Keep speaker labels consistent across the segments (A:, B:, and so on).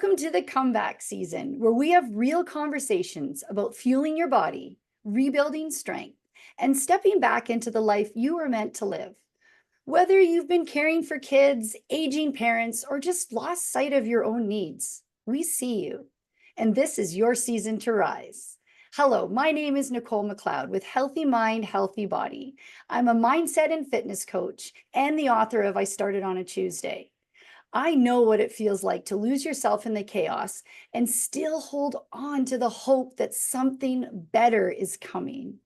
A: Welcome to the comeback season, where we have real conversations about fueling your body, rebuilding strength, and stepping back into the life you were meant to live. Whether you've been caring for kids, aging parents, or just lost sight of your own needs, we see you. And this is your season to rise. Hello, my name is Nichole McLeod with Healthy Mind, Healthy Body. I'm a mindset and fitness coach and the author of I Started on a Tuesday. I know what it feels like to lose yourself in the chaos and still hold on to the hope that something better is coming.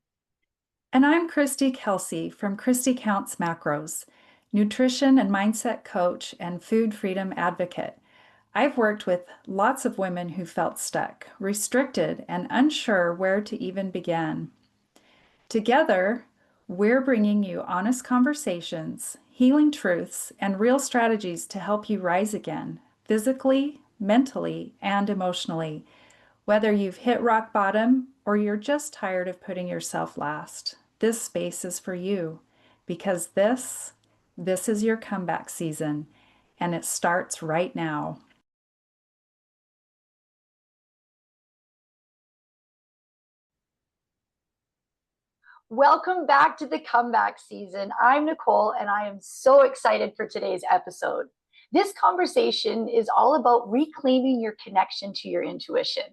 B: And I'm Christi Kelsey from Christi Counts Macros, nutrition and mindset coach and food freedom advocate. I've worked with lots of women who felt stuck, restricted, and unsure where to even begin. Together, we're bringing you honest conversations, healing truths, and real strategies to help you rise again, physically, mentally, and emotionally, whether you've hit rock bottom or you're just tired of putting yourself last. This space is for you because this is your comeback season, and it starts right now.
A: Welcome back to the comeback season. I'm Nichole, and I am so excited for today's episode. This conversation is all about reclaiming your connection to your intuition.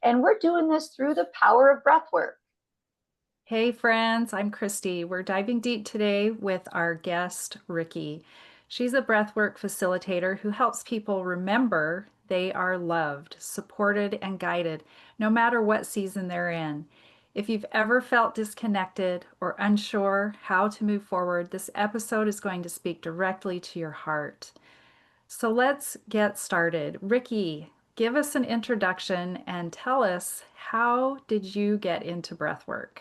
A: And we're doing this through the power of breathwork.
B: Hey friends, I'm Christi. We're diving deep today with our guest, Rikki. She's a breathwork facilitator who helps people remember they are loved, supported, and guided, no matter what season they're in. If you've ever felt disconnected or unsure how to move forward, this episode is going to speak directly to your heart. So let's get started. Rikki, give us an introduction and tell us, how did you get into breathwork?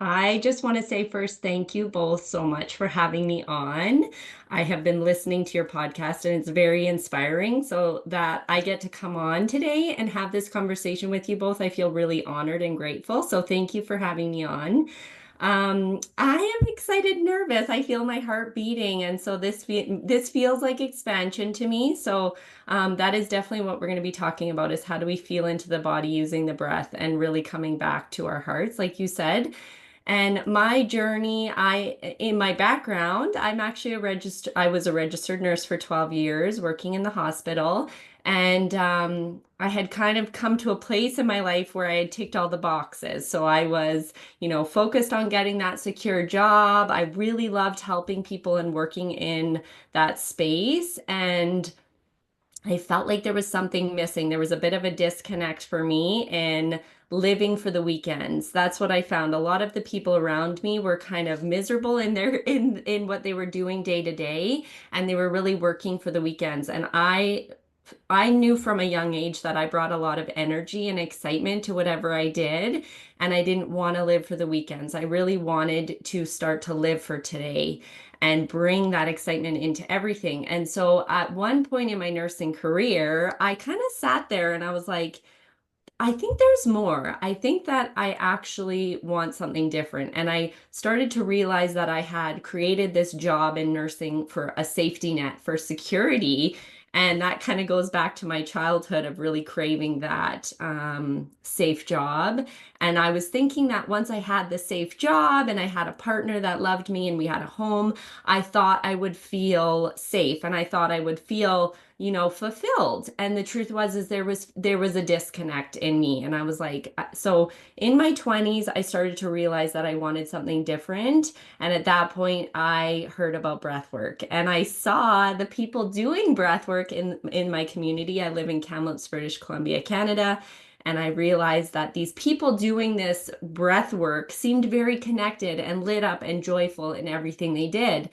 C: I just want to say first, thank you both so much for having me on. I have been listening to your podcast and it's very inspiring. So that I get to come on today and have this conversation with you both, I feel really honored and grateful. So thank you for having me on. I am excited, nervous. I feel my heart beating, and so this feels like expansion to me. So that is definitely what we're going to be talking about: is how do we feel into the body using the breath and really coming back to our hearts, like you said. And my journey, in my background, I was a registered nurse for 12 years working in the hospital. And I had kind of come to a place in my life where I had ticked all the boxes. So I was, focused on getting that secure job. I really loved helping people and working in that space. And I felt like there was something missing. There was a bit of a disconnect for me in living for the weekends. That's what I found. A lot of the people around me were kind of miserable in their in what they were doing day to day, and they were really working for the weekends. And I knew from a young age that I brought a lot of energy and excitement to whatever I did, and I didn't want to live for the weekends. I really wanted to start to live for today and bring that excitement into everything. And so at one point in my nursing career, I kind of sat there and I was like, I think there's more. I think that I actually want something different. And I started to realize that I had created this job in nursing for a safety net, for security. And that kind of goes back to my childhood of really craving that safe job. And I was thinking that once I had the safe job and I had a partner that loved me and we had a home, I thought I would feel safe and I thought I would feel, fulfilled. And the truth was, is there was a disconnect in me. And I was like, so in my 20s, I started to realize that I wanted something different. And at that point, I heard about breath work and I saw the people doing breath work in my community. I live in Kamloops, British Columbia, Canada. And I realized that these people doing this breath work seemed very connected and lit up and joyful in everything they did.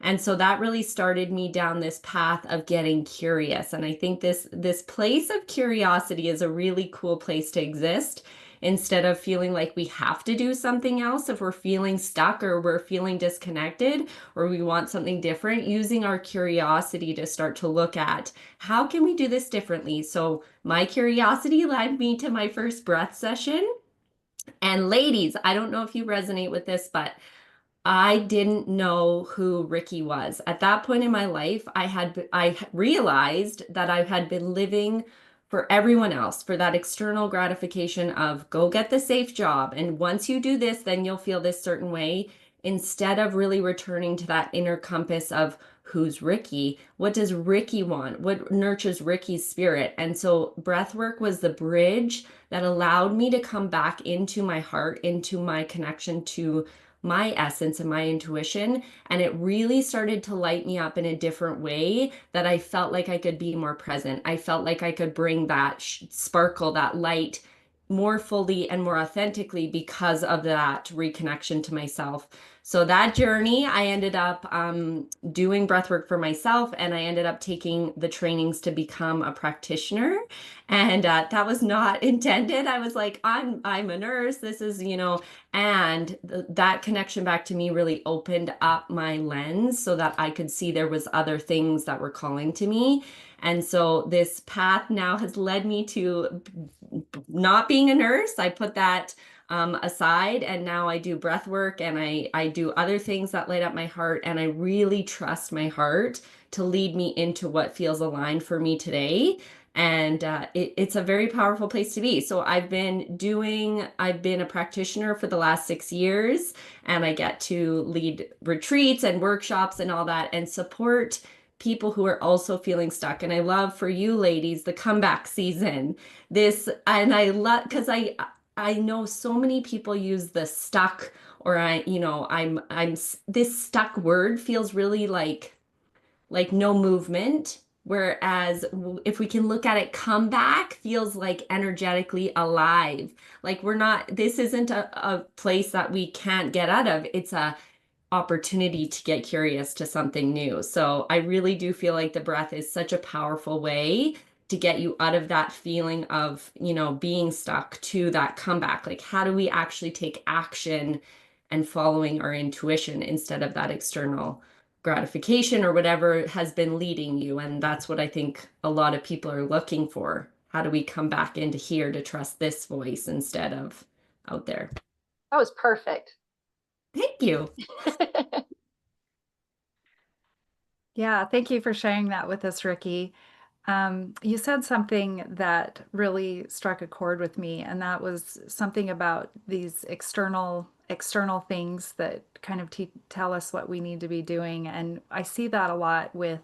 C: And so that really started me down this path of getting curious. And I think this place of curiosity is a really cool place to exist, instead of feeling like we have to do something else. If we're feeling stuck or we're feeling disconnected or we want something different, using our curiosity to start to look at how can we do this differently. So my curiosity led me to my first breath session. And ladies, I don't know if you resonate with this, but I didn't know who Rikki was. At that point in my life, I realized that I had been living for everyone else, for that external gratification of go get the safe job. And once you do this, then you'll feel this certain way, instead of really returning to that inner compass of who's Rikki? What does Rikki want? What nurtures Rikki's spirit? And so breathwork was the bridge that allowed me to come back into my heart, into my connection to my essence and my intuition. And it really started to light me up in a different way, that I felt like I could be more present. I felt like I could bring that sparkle, that light more fully and more authentically because of that reconnection to myself. So that journey, I ended up doing breathwork for myself, and I ended up taking the trainings to become a practitioner. And that was not intended. I was like, I'm a nurse. This is, and that connection back to me really opened up my lens so that I could see there was other things that were calling to me. And so this path now has led me to not being a nurse. I put that aside, and now I do breath work, and I do other things that light up my heart, and I really trust my heart to lead me into what feels aligned for me today. And it's a very powerful place to be. So I've been a practitioner for the last 6 years, and I get to lead retreats and workshops and all that, and support people who are also feeling stuck. And I love for you ladies, the comeback season. And I love, because I know so many people use the stuck, or this stuck word feels really like no movement. Whereas if we can look at it, comeback feels like energetically alive. Like this isn't a place that we can't get out of. It's a opportunity to get curious to something new. So I really do feel like the breath is such a powerful way to get you out of that feeling of, being stuck, to that comeback. Like, how do we actually take action and following our intuition instead of that external gratification or whatever has been leading you? And that's what I think a lot of people are looking for. How do we come back into here to trust this voice instead of out there?
A: That was perfect.
C: Thank you.
B: Yeah, thank you for sharing that with us, Rikki. You said something that really struck a chord with me, and that was something about these external things that kind of tell us what we need to be doing. And I see that a lot with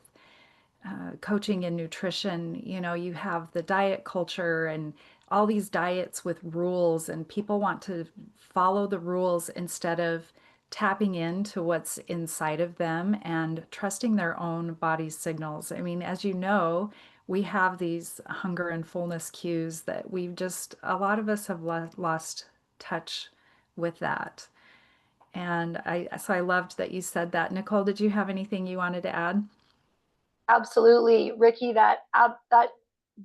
B: coaching and nutrition. You have the diet culture and all these diets with rules, and people want to follow the rules instead of tapping into what's inside of them and trusting their own body's signals. I mean, as you know, we have these hunger and fullness cues that a lot of us have lost touch with that. And so I loved that you said that. Nichole, did you have anything you wanted to add?
A: Absolutely, Rikki, that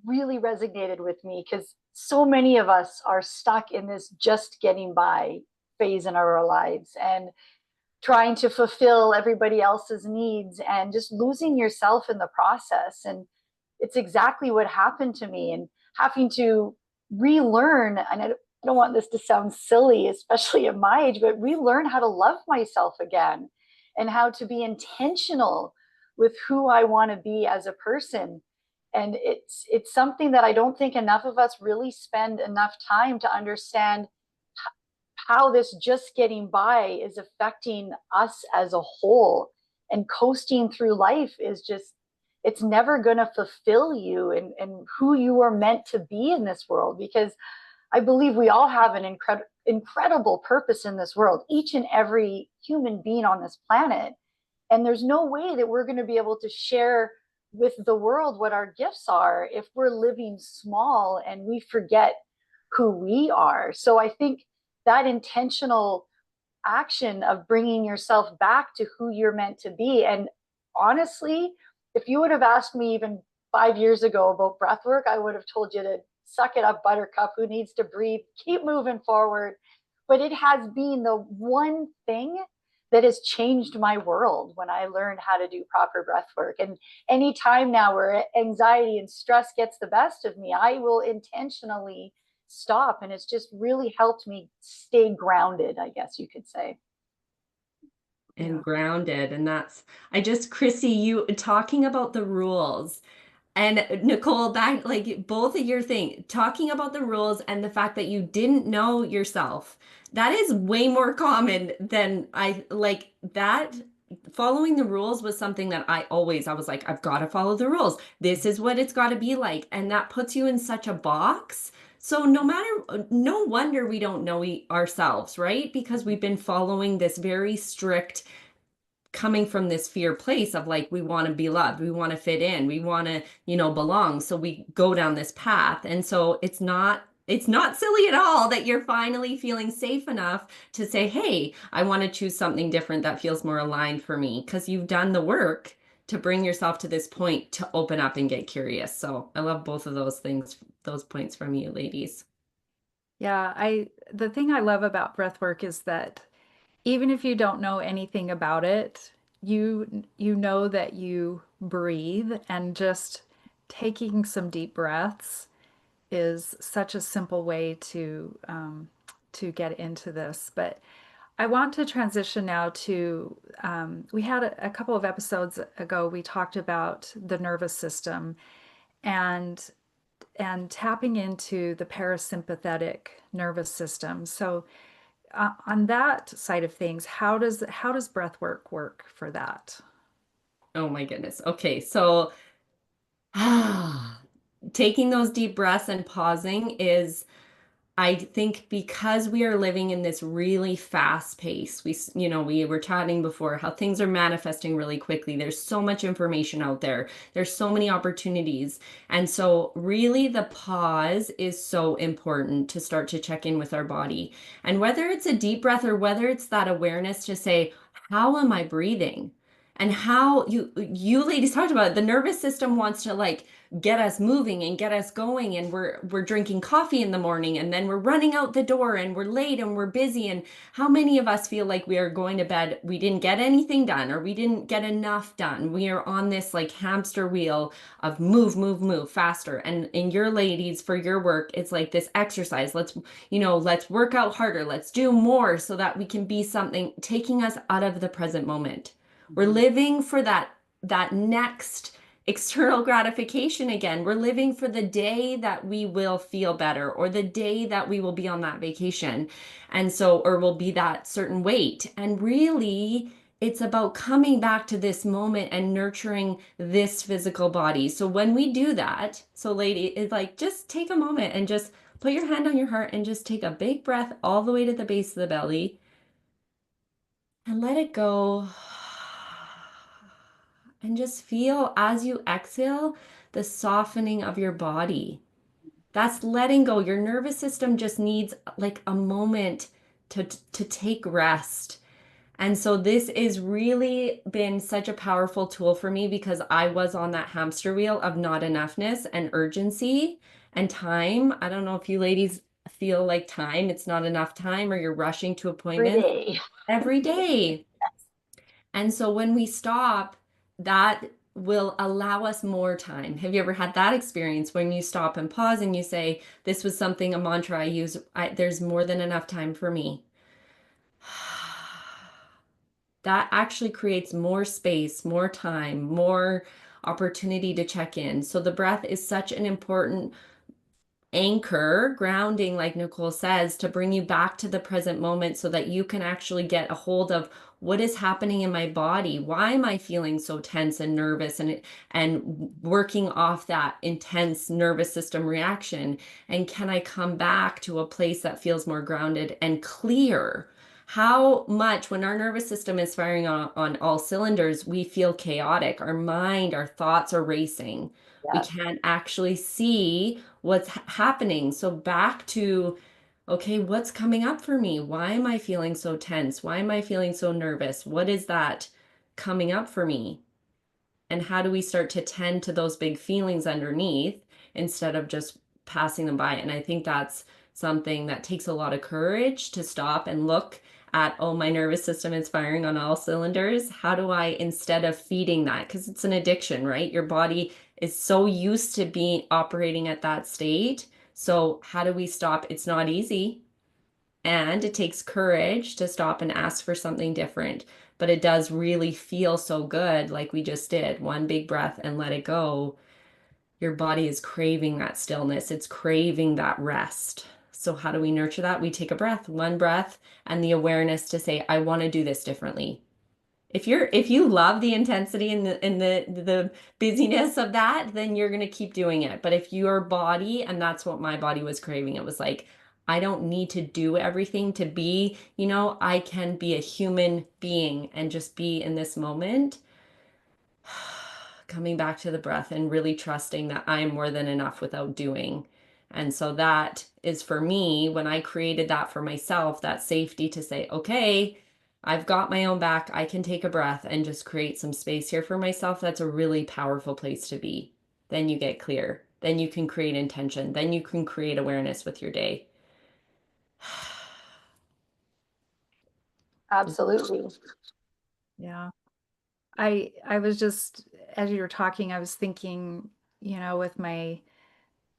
A: really resonated with me, because so many of us are stuck in this just getting by phase in our lives, and trying to fulfill everybody else's needs and just losing yourself in the process. And it's exactly what happened to me, and having to relearn, and I don't want this to sound silly, especially at my age, but relearn how to love myself again, and how to be intentional with who I want to be as a person. And it's something that I don't think enough of us really spend enough time to understand how this just getting by is affecting us as a whole. And coasting through life is just, it's never going to fulfill you and who you are meant to be in this world. Because I believe we all have an incredible purpose in this world, each and every human being on this planet. And there's no way that we're going to be able to share with the world what our gifts are if we're living small and we forget who we are. So I think that intentional action of bringing yourself back to who you're meant to be. And honestly, if you would have asked me even 5 years ago about breath work, I would have told you to suck it up, buttercup, who needs to breathe, keep moving forward. But it has been the one thing that has changed my world when I learned how to do proper breath work. And anytime now where anxiety and stress gets the best of me, I will intentionally stop. And it's just really helped me stay grounded, I guess you could say.
C: and
B: Yeah.
C: grounded. And Chrissy, you talking about the rules. And Nichole, that like both of your thing, talking about the rules and the fact that you didn't know yourself, that is way more common than I like that. Following the rules was something that I was like, I've got to follow the rules. This is what it's got to be like. And that puts you in such a box. So no wonder we don't know ourselves, right? Because we've been following this very strict coming from this fear place of like we want to be loved, we want to fit in, we want to, belong, so we go down this path. And so it's not silly at all that you're finally feeling safe enough to say, hey, I want to choose something different that feels more aligned for me, because you've done the work to bring yourself to this point to open up and get curious. So I love both of those things, those points from you ladies.
B: Yeah, the thing I love about breath work is that even if you don't know anything about it, you know that you breathe, and just taking some deep breaths is such a simple way to get into this. But I want to transition now to we had a couple of episodes ago, we talked about the nervous system and tapping into the parasympathetic nervous system. So on that side of things, how does breath work for that?
C: Oh my goodness. Okay, so taking those deep breaths and pausing is, I think, because we are living in this really fast pace. We were chatting before how things are manifesting really quickly. There's so much information out there. There's so many opportunities. And so really the pause is so important to start to check in with our body. And whether it's a deep breath or whether it's that awareness to say, how am I breathing? And how you ladies talked about it, the nervous system wants to like get us moving and get us going, and we're drinking coffee in the morning and then we're running out the door and we're late and we're busy. And how many of us feel like we are going to bed, we didn't get anything done or we didn't get enough done? We are on this like hamster wheel of move, move, move faster. And in your ladies, for your work, it's like this exercise. Let's work out harder, let's do more so that we can be something, taking us out of the present moment. We're living for that next external gratification again. We're living for the day that we will feel better or the day that we will be on that vacation. And so, or will be that certain weight. And really, it's about coming back to this moment and nurturing this physical body. So when we do that, so lady, it's like just take a moment and just put your hand on your heart and just take a big breath all the way to the base of the belly and let it go. And just feel as you exhale the softening of your body. That's letting go. Your nervous system just needs like a moment to take rest. And so this has really been such a powerful tool for me because I was on that hamster wheel of not enoughness and urgency and time. I don't know if you ladies feel like time, it's not enough time, or you're rushing to
A: Every
C: appointments
A: day.
C: every day. And so when we stop, that will allow us more time. Have you ever had that experience when you stop and pause and you say, this was something, a mantra I use, there's more than enough time for me. That actually creates more space, more time, more opportunity to check in. So the breath is such an important anchor, grounding, like Nichole says, to bring you back to the present moment so that you can actually get a hold of what is happening in my body. Why am I feeling so tense and nervous, and working off that intense nervous system reaction? And can I come back to a place that feels more grounded and clear? How much, when our nervous system is firing on all cylinders, we feel chaotic. Our mind, our thoughts are racing. We
A: Yes.
C: can't actually see what's happening. So back to, okay, what's coming up for me? Why am I feeling so tense? Why am I feeling so nervous? What is that coming up for me? And how do we start to tend to those big feelings underneath instead of just passing them by? And I think that's something that takes a lot of courage to stop and look at, oh, my nervous system is firing on all cylinders. How do I, instead of feeding that, because it's an addiction, right? Your body is so used to being operating at that state. So how do we stop? It's not easy. And it takes courage to stop and ask for something different. but it does really feel so good, like we just did. One big breath and let it go. Your body is craving that stillness. It's craving that rest. So how do we nurture that? We take a breath, one breath, and the awareness to say, I want to do this differently. If you love the intensity and the busyness of that, then you're gonna keep doing it. But if your body, and that's what my body was craving, it was like, I don't need to do everything to be, I can be a human being and just be in this moment. Coming back to the breath and really trusting that I'm more than enough without doing. And so that is for me, when I created that for myself, that safety to say, okay, I've got my own back. I can take a breath and just create some space here for myself. That's a really powerful place to be. Then you get clear. Then you can create intention. Then you can create awareness with your day.
A: Absolutely.
B: Yeah. I was just, as you were talking, I was thinking, with my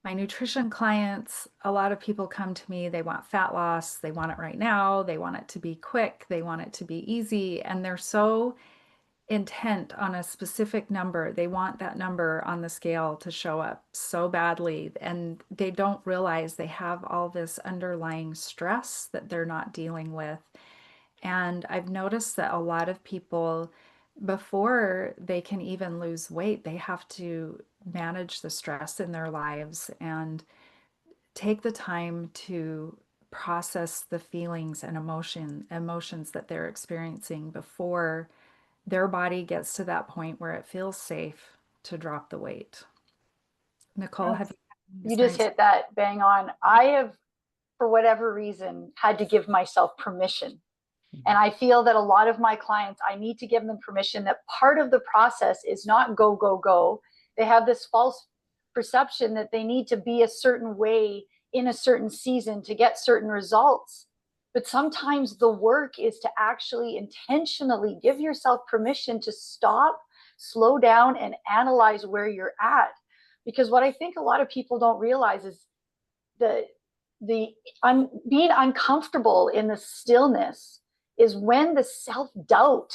B: nutrition clients, a lot of people come to me, they want fat loss, they want it right now, they want it to be quick, they want it to be easy, and they're so intent on a specific number. They want that number on the scale to show up so badly, and they don't realize they have all this underlying stress that they're not dealing with. And I've noticed that a lot of people, before they can even lose weight, they have to manage the stress in their lives and take the time to process the feelings and emotions that they're experiencing before their body gets to that point where it feels safe to drop the weight. Nichole, have you had any
A: You just
B: experience?
A: hit that bang on. I have, for whatever reason, had to give myself permission. And I feel that a lot of my clients, I need to give them permission that part of the process is not go, go, go. They have this false perception that they need to be a certain way in a certain season to get certain results. But sometimes the work is to actually intentionally give yourself permission to stop, slow down, and analyze where you're at. Because what I think a lot of people don't realize is the being uncomfortable in the stillness is when the self-doubt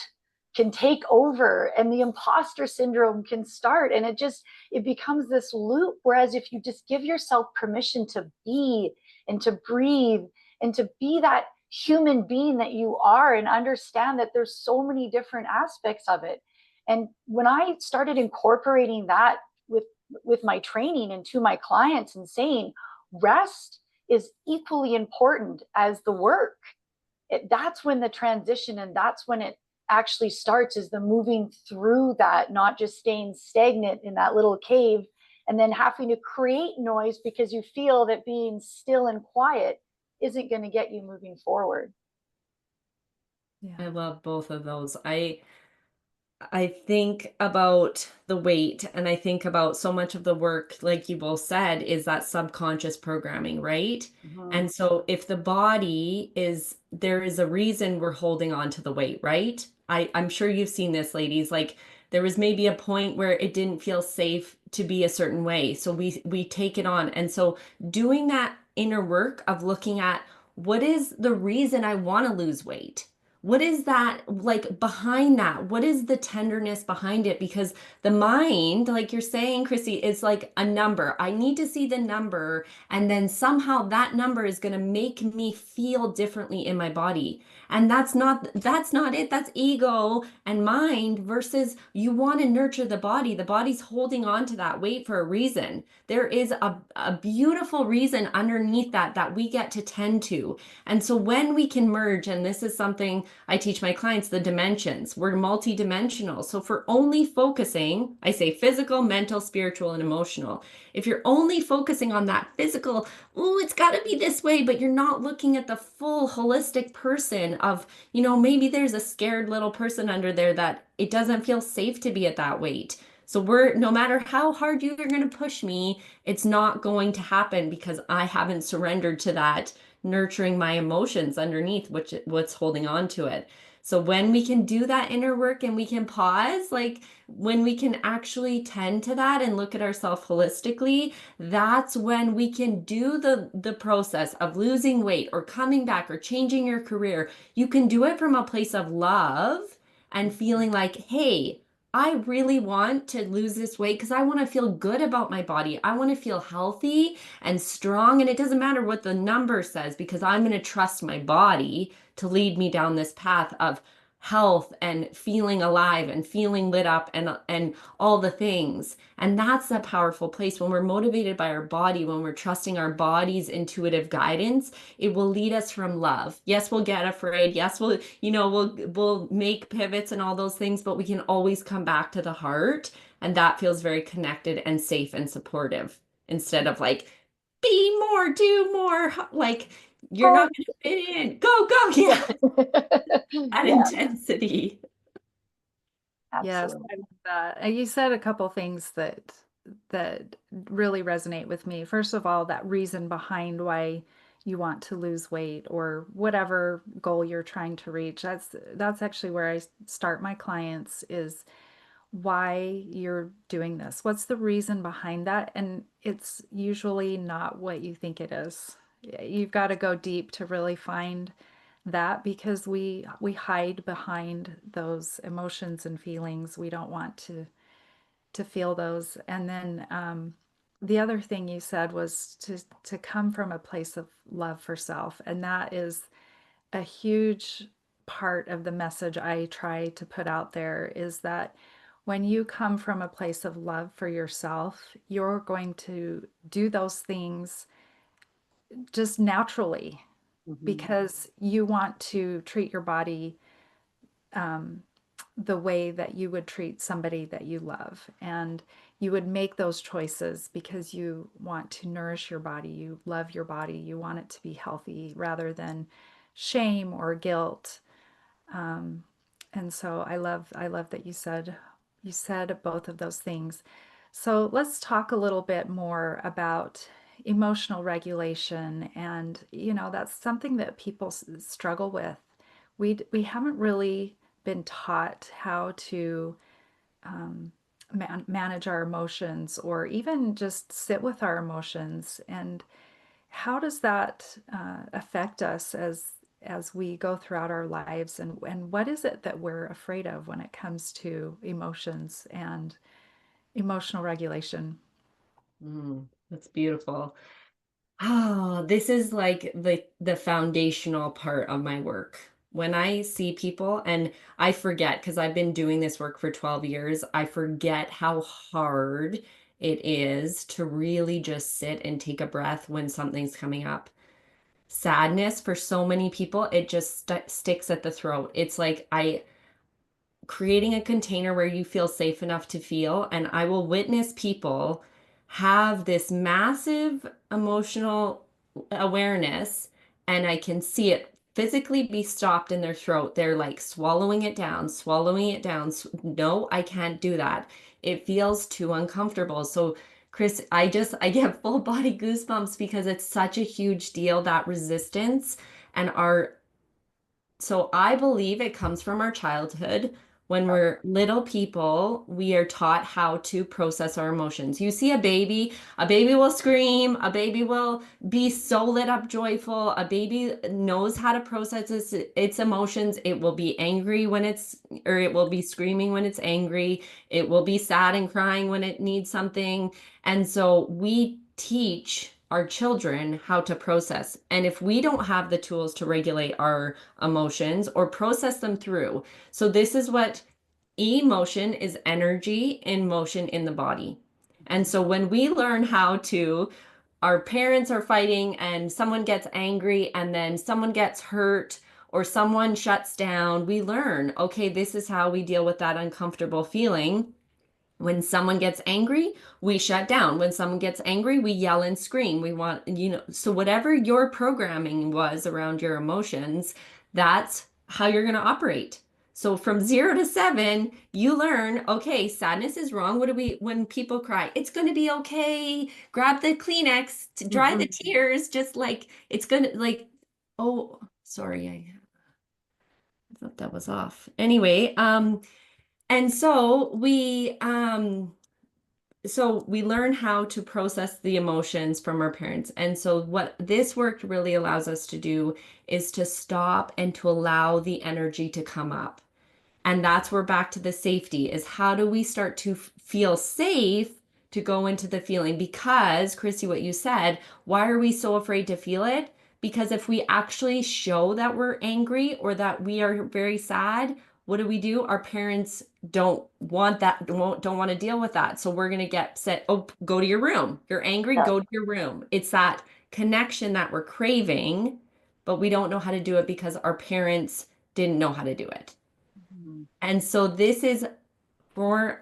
A: can take over and the imposter syndrome can start, and it becomes this loop. Whereas if you just give yourself permission to be and to breathe and to be that human being that you are, and understand that there's so many different aspects of it. And when I started incorporating that with my training and to my clients, and saying rest is equally important as the work, that's when the transition, and that's when it actually starts, is the moving through that, not just staying stagnant in that little cave and then having to create noise because you feel that being still and quiet isn't going to get you moving forward.
B: Yeah.
C: I love both of those. I think about the weight, and I think about so much of the work, like you both said, is that subconscious programming, right?
A: Mm-hmm.
C: And so if the body there is a reason we're holding on to the weight, right? I'm sure you've seen this, ladies. Like there was maybe a point where it didn't feel safe to be a certain way. So we take it on. And so doing that inner work of looking at what is the reason I want to lose weight? What is that like behind that? What is the tenderness behind it? Because the mind, like you're saying, Chrissy, is like a number. I need to see the number, and then somehow that number is going to make me feel differently in my body. And that's not it. That's ego and mind versus you want to nurture the body. The body's holding on to that weight for a reason. There is a beautiful reason underneath that we get to tend to. And so when we can merge, and this is something I teach my clients, the dimensions, we're multidimensional. So for only focusing, I say physical, mental, spiritual, and emotional. If you're only focusing on that physical, oh, it's got to be this way, but you're not looking at the full holistic person of, maybe there's a scared little person under there that it doesn't feel safe to be at that weight. So no matter how hard you're going to push me, it's not going to happen because I haven't surrendered to that nurturing my emotions underneath, what's holding on to it. So when we can do that inner work and we can pause, like when we can actually tend to that and look at ourselves holistically, that's when we can do the process of losing weight or coming back or changing your career. You can do it from a place of love and feeling like, hey, I really want to lose this weight because I want to feel good about my body. I want to feel healthy and strong. And it doesn't matter what the number says because I'm going to trust my body to lead me down this path of health and feeling alive and feeling lit up and all the things. And that's that powerful place when we're motivated by our body, when we're trusting our body's intuitive guidance, it will lead us from love. Yes, we'll get afraid. Yes, we'll make pivots and all those things, but we can always come back to the heart, and that feels very connected and safe and supportive instead of like be more, do more, like you're
A: Oh,
C: not going to fit in. Go, go. Yeah, that
A: yeah,
C: intensity.
B: Yes,
A: absolutely.
B: I love that. And you said a couple things that really resonate with me. First of all, that reason behind why you want to lose weight or whatever goal you're trying to reach. That's actually where I start my clients is why you're doing this. What's the reason behind that? And it's usually not what you think it is. You've got to go deep to really find that because we hide behind those emotions and feelings. We don't want to feel those. And then the other thing you said was to come from a place of love for self, and that is a huge part of the message I try to put out there is that when you come from a place of love for yourself, you're going to do those things just naturally
A: Mhm.
B: because you want to treat your body the way that you would treat somebody that you love. And you would make those choices because you want to nourish your body. You love your body. You want it to be healthy rather than shame or guilt. And so I love that you said both of those things. So let's talk a little bit more about emotional regulation. And that's something that people struggle with. We haven't really been taught how to manage our emotions or even just sit with our emotions. And how does that affect us as we go throughout our lives? And what is it that we're afraid of when it comes to emotions and emotional regulation?
C: That's beautiful. Oh, this is like the foundational part of my work. When I see people and I forget because I've been doing this work for 12 years, I forget how hard it is to really just sit and take a breath when something's coming up. Sadness for so many people, it just sticks at the throat. It's like I creating a container where you feel safe enough to feel. And I will witness people have this massive emotional awareness, and I can see it physically be stopped in their throat. They're like swallowing it down, swallowing it down. No, I can't do that. It feels too uncomfortable. So, Chris, I get full body goosebumps because it's such a huge deal, that resistance and our so I believe it comes from our childhood. When we're little people, we are taught how to process our emotions. You see a baby will scream, a baby will be so lit up joyful. A baby knows how to process its emotions. It will be angry when or it will be screaming when it's angry. It will be sad and crying when it needs something. And so we teach our children how to process. And if we don't have the tools to regulate our emotions or process them through. So this is what emotion is: energy in motion in the body. And so when we learn how to, our parents are fighting and someone gets angry and then someone gets hurt or someone shuts down, we learn, okay, this is how we deal with that uncomfortable feeling. When someone gets angry, we shut down. When someone gets angry, we yell and scream. We want, so whatever your programming was around your emotions, that's how you're going to operate. So from 0 to 7, you learn, okay, sadness is wrong. What do when people cry? It's going to be okay. Grab the Kleenex to dry the
A: Mhm.
C: tears. Just like it's going to, like, oh, sorry. I thought that was off. Anyway, and so we learn how to process the emotions from our parents. And so what this work really allows us to do is to stop and to allow the energy to come up. And that's where back to the safety is how do we start to feel safe to go into the feeling? Because, Christy, what you said, why are we so afraid to feel it? Because if we actually show that we're angry or that we are very sad, what do? Our parents don't want that, don't want to deal with that. So we're going to get set, oh, go to your room. You're angry,
A: Yeah.
C: go to your room. It's that connection that we're craving, but we don't know how to do it because our parents didn't know how to do it.
A: Mhm.
C: And so this is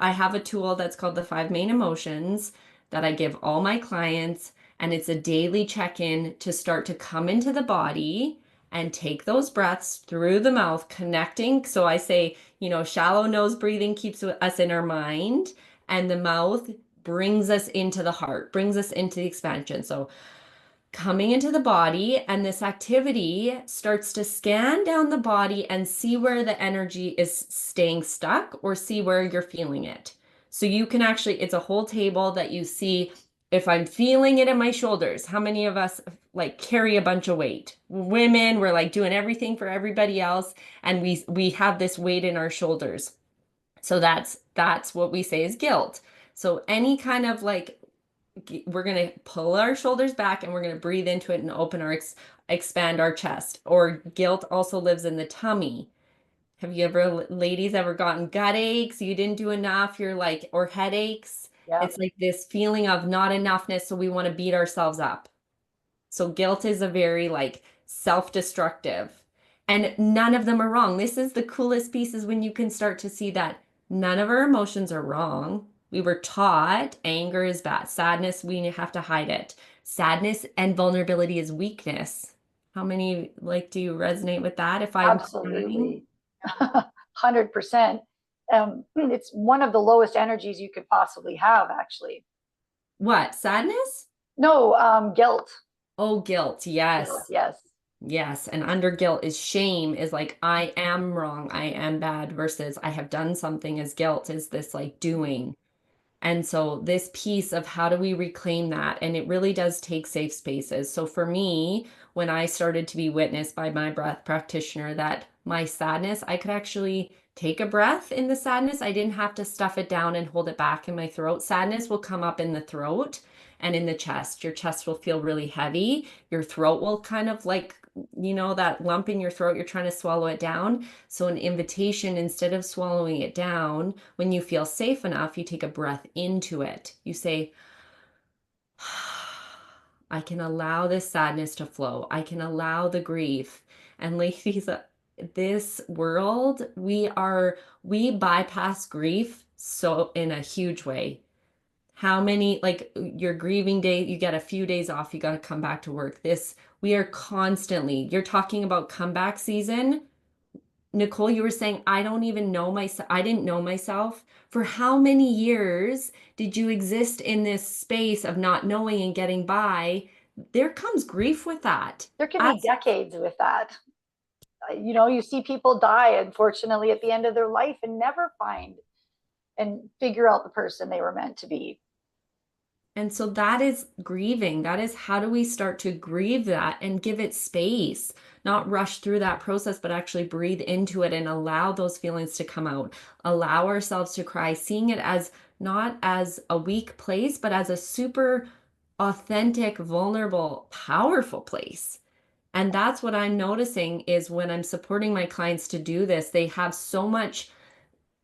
C: I have a tool that's called the five main emotions that I give all my clients, and it's a daily check-in to start to come into the body and take those breaths through the mouth, connecting. So I say, shallow nose breathing keeps us in our mind, and the mouth brings us into the heart, brings us into the expansion. So coming into the body, and this activity starts to scan down the body and see where the energy is staying stuck or see where you're feeling it. So you can actually, it's a whole table that you see if I'm feeling it in my shoulders. How many of us like carry a bunch of weight? Women, we're like doing everything for everybody else, and we have this weight in our shoulders. So that's what we say is guilt. So any kind of like we're going to pull our shoulders back and we're going to breathe into it and open expand our chest. Or guilt also lives in the tummy. Have you ever, ladies, ever gotten gut aches? You didn't do enough, you're like, or headaches?
A: Yeah.
C: It's like this feeling of not enoughness, so we want to beat ourselves up. So guilt is a very like self-destructive, and none of them are wrong. This is the coolest piece is when you can start to see that none of our emotions are wrong. We were taught anger is bad, sadness, we have to hide it. Sadness and vulnerability is weakness. How many like do you resonate with that? If I'm crying,
A: Absolutely. 100%. It's one of the lowest energies you could possibly have, actually.
C: what? Sadness?
A: No, guilt.
C: Oh, guilt.
A: Guilt,
C: Yes.
A: yes.
C: Yes, and under guilt is shame, is like I am wrong, I am bad, versus I have done something as guilt is this like doing. And so this piece of how do we reclaim that? And it really does take safe spaces. So for me, when I started to be witnessed by my breath practitioner that my sadness, I could actually take a breath in the sadness. I didn't have to stuff it down and hold it back in my throat. Sadness will come up in the throat and in the chest. Your chest will feel really heavy. Your throat will kind of like, that lump in your throat, you're trying to swallow it down. So an invitation, instead of swallowing it down, when you feel safe enough, you take a breath into it. You say, I can allow this sadness to flow. I can allow the grief. And ladies, this world, we bypass grief so in a huge way. How many, like your grieving day, you get a few days off, you got to come back to work. We are constantly, you're talking about comeback season. Nichole, you were saying, I don't even know myself. I didn't know myself. For how many years did you exist in this space of not knowing and getting by? There comes grief with that.
A: There can be
C: As,
A: decades with that. You see people die, unfortunately, at the end of their life and never find and figure out the person they were meant to be.
C: and so that is grieving. That is how do we start to grieve that and give it space, not rush through that process, but actually breathe into it and allow those feelings to come out, allow ourselves to cry, seeing it as not as a weak place, but as a super authentic, vulnerable, powerful place. And that's what I'm noticing is when I'm supporting my clients to do this, they have so much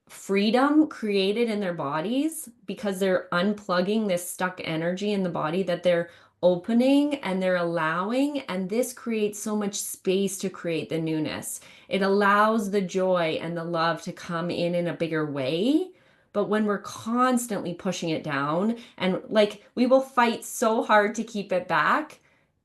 C: freedom created in their bodies because they're unplugging this stuck energy in the body that they're opening and they're allowing. And this creates so much space to create the newness. It allows the joy and the love to come in a bigger way. But when we're constantly pushing it down and like we will fight so hard to keep it back,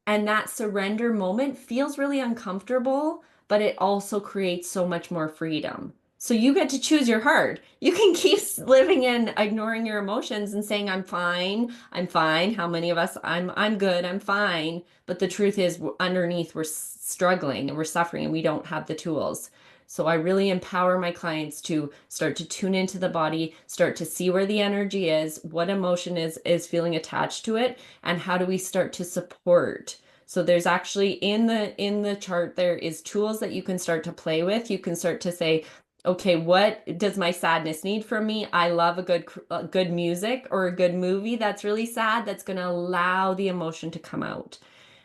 C: and that surrender moment feels really uncomfortable, but it also creates so much more freedom. So you get to choose your heart. You can keep living in ignoring your emotions and saying, I'm fine. I'm fine. How many of us, I'm good. I'm fine. But the truth is underneath we're struggling and we're suffering and we don't have the tools. So I really empower my clients to start to tune into the body, start to see where the energy is, what emotion is feeling attached to it, and how do we start to support. So there's actually in the chart there is tools that you can start to play with. You can start to say, okay, what does my sadness need from me? I love a good music or a good movie that's really sad that's going to allow the emotion to come out.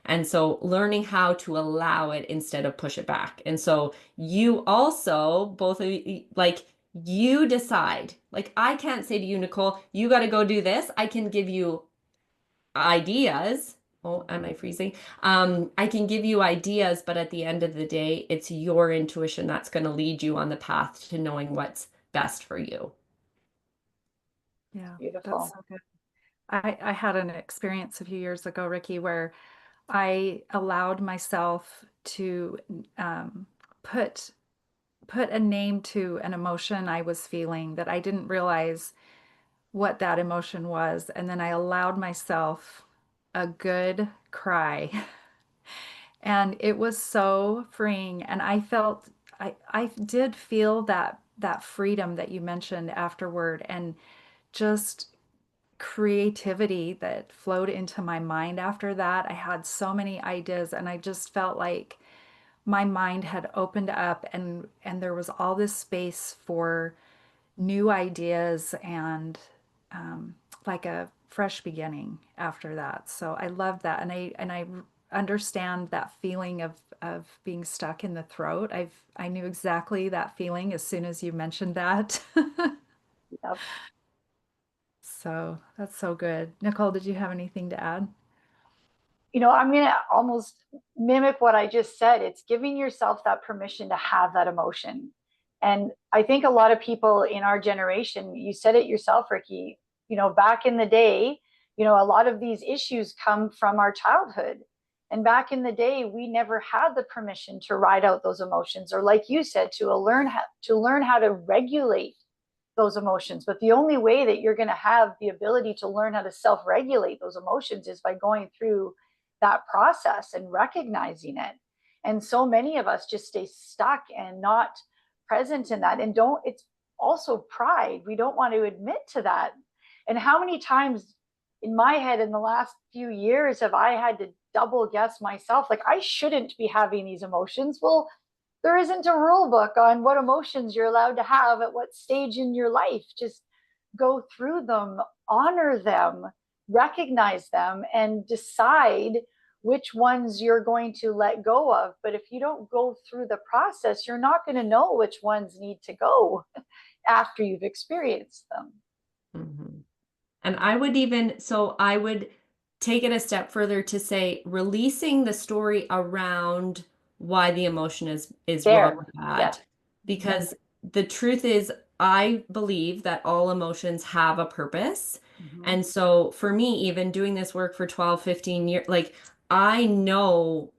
C: And so learning how to allow it instead of push it back. And so you also, both of you, like you decide. Like I can't say to you, Nichole, you got to go do this. I can give you ideas. Oh, am I freezing? I can give you ideas, but at the end of the day, it's your intuition that's going to lead you on the path to knowing what's best for you.
B: Yeah, that's
A: Beautiful.
B: so good. I had an experience a few years ago, Rikki, where I allowed myself to um, put put a name to an emotion I was feeling that I didn't realize what that emotion was. And then I allowed myself a good cry. And it was so freeing. And I felt I did feel that freedom that you mentioned afterward and just creativity that flowed into my mind after that. I had so many ideas and I just felt like my mind had opened up and there was all this space for new ideas and um, like a fresh beginning after that. So I love that, and I understand that feeling of being stuck in the throat. I knew exactly that feeling as soon as you mentioned that.
A: Yep.
B: So that's so good. Nichole, did you have anything to add?
A: I'm going to almost mimic what I just said. It's giving yourself that permission to have that emotion. And I think a lot of people in our generation, you said it yourself, Rikki, back in the day, a lot of these issues come from our childhood. And back in the day, we never had the permission to ride out those emotions, or like you said, to learn how to regulate those emotions. But the only way that you're going to have the ability to learn how to self-regulate those emotions is by going through that process and recognizing it. And so many of us just stay stuck and not present in that. And don't, it's also pride. We don't want to admit to that. And how many times in my head in the last few years have I had to double guess myself? Like, I shouldn't be having these emotions. Well, there isn't a rule book on what emotions you're allowed to have at what stage in your life. Just go through them, honor them, recognize them, and decide which ones you're going to let go of. But if you don't go through the process, you're not going to know which ones need to go after you've experienced them.
C: Mhm. And I would even, so I would take it a step further to say releasing the story around why the emotion is wrong
A: There.
C: or
A: Yes.
C: bad.
A: Yep.
C: Because the truth is, I believe that all emotions have a purpose.
A: Mm-hmm.
C: And so for me, even doing this work for 12, 15 years, like I know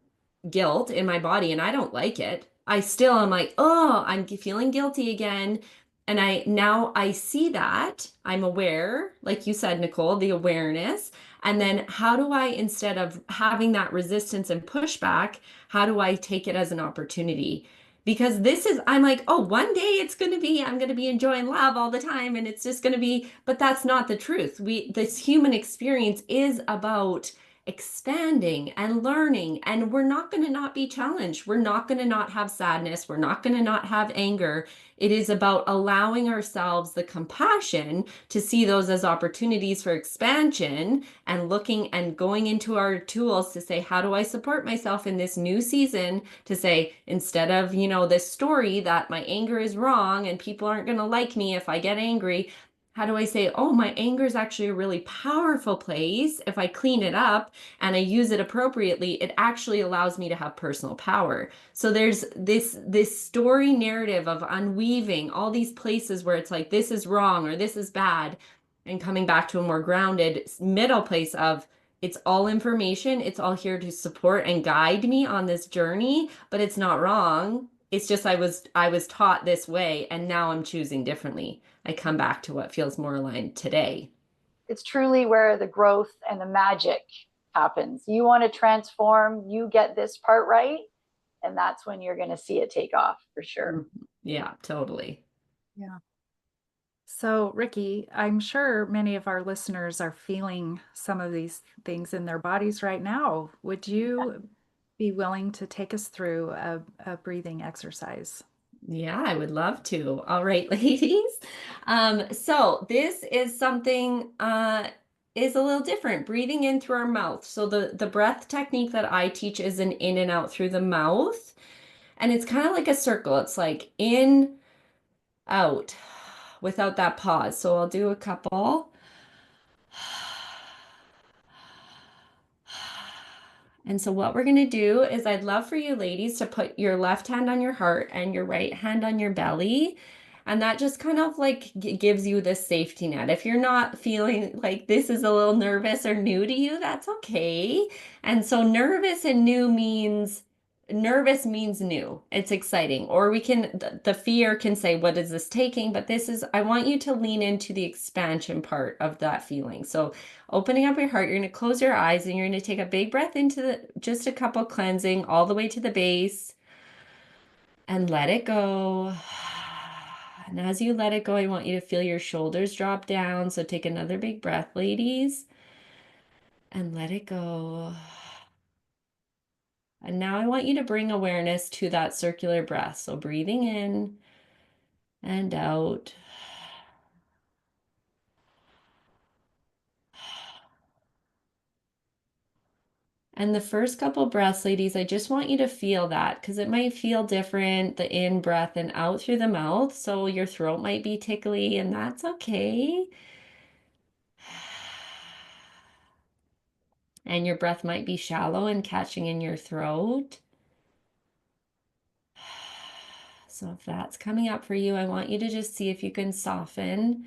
C: guilt in my body and I don't like it. I still am like, oh, I'm feeling guilty again. And I see that I'm aware, like you said, Nichole, the awareness. And then how do I, instead of having that resistance and pushback, how do I take it as an opportunity? Because I'm like, oh, one day I'm going to be enjoying love all the time. And it's just going to be, but that's not the truth. This human experience is about expanding and learning. And we're not going to not be challenged. We're not going to not have sadness. We're not going to not have anger. It is about allowing ourselves the compassion to see those as opportunities for expansion and looking and going into our tools to say, how do I support myself in this new season? To say, instead of, this story that my anger is wrong and people aren't going to like me if I get angry, how do I say, oh, my anger is actually a really powerful place. If I clean it up and I use it appropriately, it actually allows me to have personal power. So there's this story narrative of unweaving all these places where it's like this is wrong or this is bad, and coming back to a more grounded middle place of it's all information, it's all here to support and guide me on this journey, but it's not wrong. It's just I was taught this way and now I'm choosing differently. I come back to what feels more aligned today.
A: It's truly where the growth and the magic happens. You want to transform, you get this part right, and that's when you're going to see it take off for sure.
C: Mhm. Yeah, totally.
B: Yeah. So, Rikki, I'm sure many of our listeners are feeling some of these things in their bodies right now. Would you be willing to take us through a breathing exercise?
C: Yeah, I would love to. All right, ladies. So this is something is a little different. Breathing in through our mouth. So the breath technique that I teach is an in and out through the mouth. And it's kind of like a circle. It's like in, out, without that pause. So I'll do a couple. And so what we're going to do is I'd love for you ladies to put your left hand on your heart and your right hand on your belly. And that just kind of like gives you this safety net. If you're not feeling like this is a little nervous or new to you, that's okay. And so nervous means new. It's exciting. Or we can, the fear can say, what is this taking? But this is, I want you to lean into the expansion part of that feeling. So opening up your heart, you're going to close your eyes and you're going to take a big breath into just a couple cleansing all the way to the base and let it go. And as you let it go, I want you to feel your shoulders drop down. So take another big breath, ladies, and let it go. And now I want you to bring awareness to that circular breath. So breathing in and out. And the first couple breaths, ladies, I just want you to feel that because it might feel different, the in breath and out through the mouth. So your throat might be tickly, and that's okay. And your breath might be shallow and catching in your throat. So if that's coming up for you, I want you to just see if you can soften.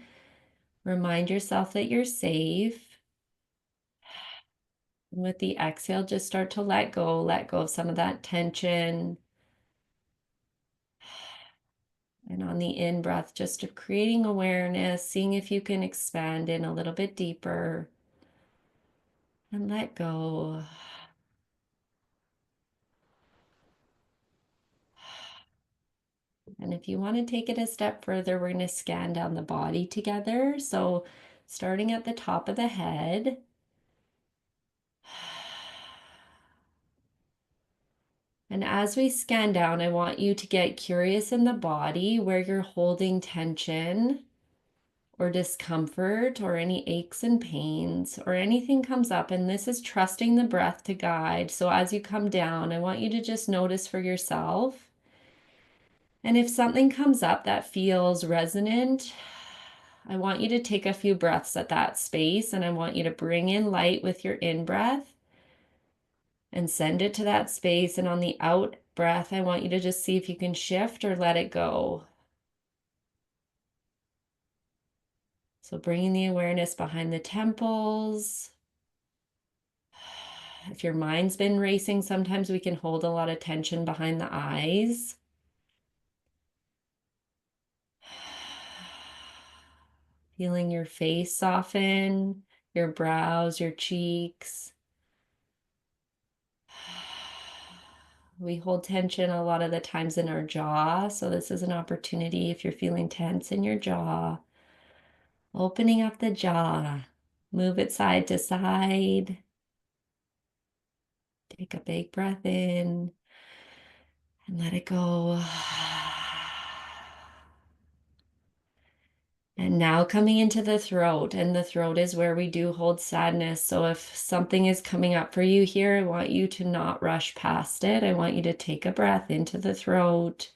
C: Remind yourself that you're safe. And with the exhale, just start to let go of some of that tension. And on the in breath, just creating awareness, seeing if you can expand in a little bit deeper and let go. And if you want to take it a step further, we're going to scan down the body together. So starting at the top of the head. And as we scan down, I want you to get curious in the body where you're holding tension or discomfort or any aches and pains or anything comes up. And this is trusting the breath to guide. So as you come down, I want you to just notice for yourself. And if something comes up that feels resonant, I want you to take a few breaths at that space and I want you to bring in light with your in breath and send it to that space. And on the out breath, I want you to just see if you can shift or let it go. So bringing the awareness behind the temples. If your mind's been racing, sometimes we can hold a lot of tension behind the eyes. Feeling your face soften, your brows, your cheeks. We hold tension a lot of the times in our jaw, so this is an opportunity if you're feeling tense in your jaw. Opening up the jaw, move it side to side. Take a big breath in and let it go. And now coming into the throat, and the throat is where we do hold sadness. So if something is coming up for you here, I want you to not rush past it. I want you to take a breath into the throat.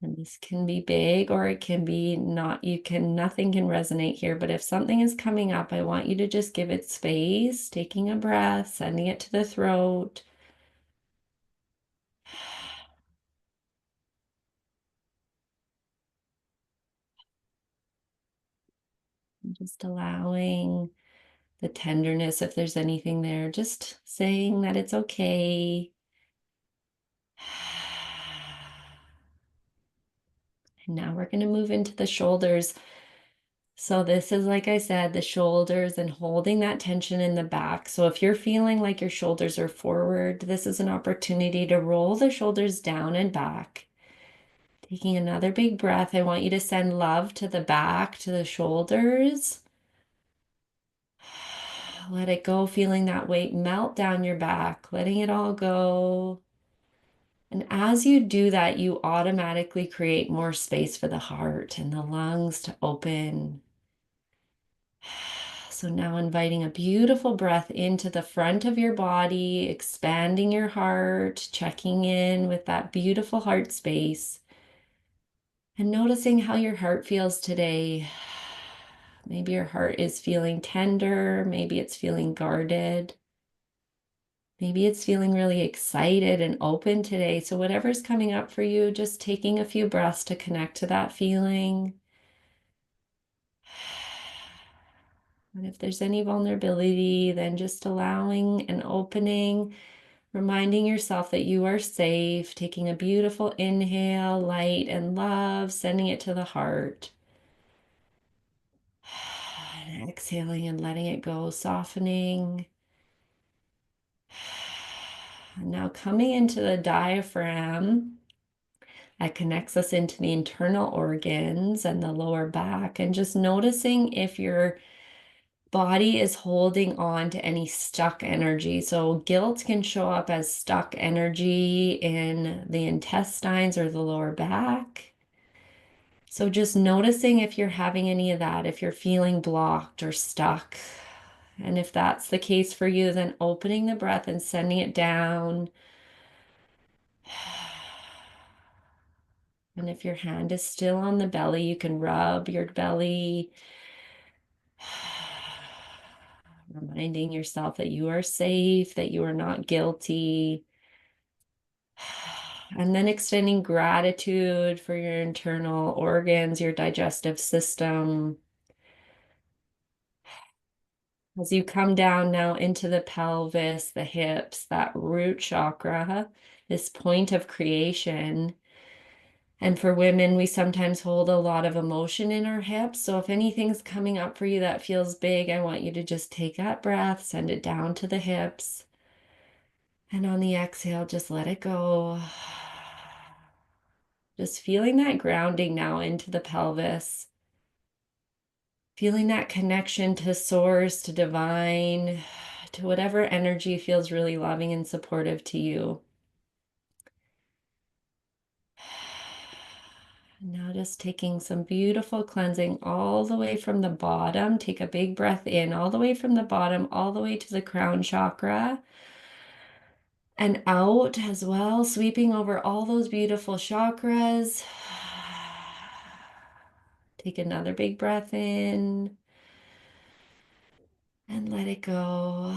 C: And this can be big or it can be not, nothing can resonate here. But if something is coming up, I want you to just give it space, taking a breath, sending it to the throat. Just allowing the tenderness, if there's anything there, just saying that it's okay. And now we're going to move into the shoulders. So this is, like I said, the shoulders and holding that tension in the back. So if you're feeling like your shoulders are forward, this is an opportunity to roll the shoulders down and back. Taking another big breath, I want you to send love to the back, to the shoulders. Let it go, feeling that weight melt down your back, letting it all go. And as you do that, you automatically create more space for the heart and the lungs to open. So now inviting a beautiful breath into the front of your body, expanding your heart, checking in with that beautiful heart space, and noticing how your heart feels today. Maybe your heart is feeling tender, maybe it's feeling guarded. Maybe it's feeling really excited and open today. So whatever's coming up for you, just taking a few breaths to connect to that feeling. And if there's any vulnerability, then just allowing and opening, reminding yourself that you are safe, taking a beautiful inhale, light and love, sending it to the heart. And exhaling and letting it go, softening. And now coming into the diaphragm that connects us into the internal organs and the lower back, and just noticing if your body is holding on to any stuck energy. So guilt can show up as stuck energy in the intestines or the lower back. So just noticing if you're having any of that, if you're feeling blocked or stuck. And if that's the case for you, then opening the breath and sending it down. And if your hand is still on the belly, you can rub your belly, reminding yourself that you are safe, that you are not guilty. And then extending gratitude for your internal organs, your digestive system. As you come down now into the pelvis, the hips, that root chakra, this point of creation. And for women, we sometimes hold a lot of emotion in our hips. So if anything's coming up for you that feels big, I want you to just take that breath, send it down to the hips. And on the exhale, just let it go. Just feeling that grounding now into the pelvis. Feeling that connection to source, to divine, to whatever energy feels really loving and supportive to you. Now just taking some beautiful cleansing all the way from the bottom. Take a big breath in all the way from the bottom, all the way to the crown chakra. And out as well, sweeping over all those beautiful chakras. Take another big breath in and let it go.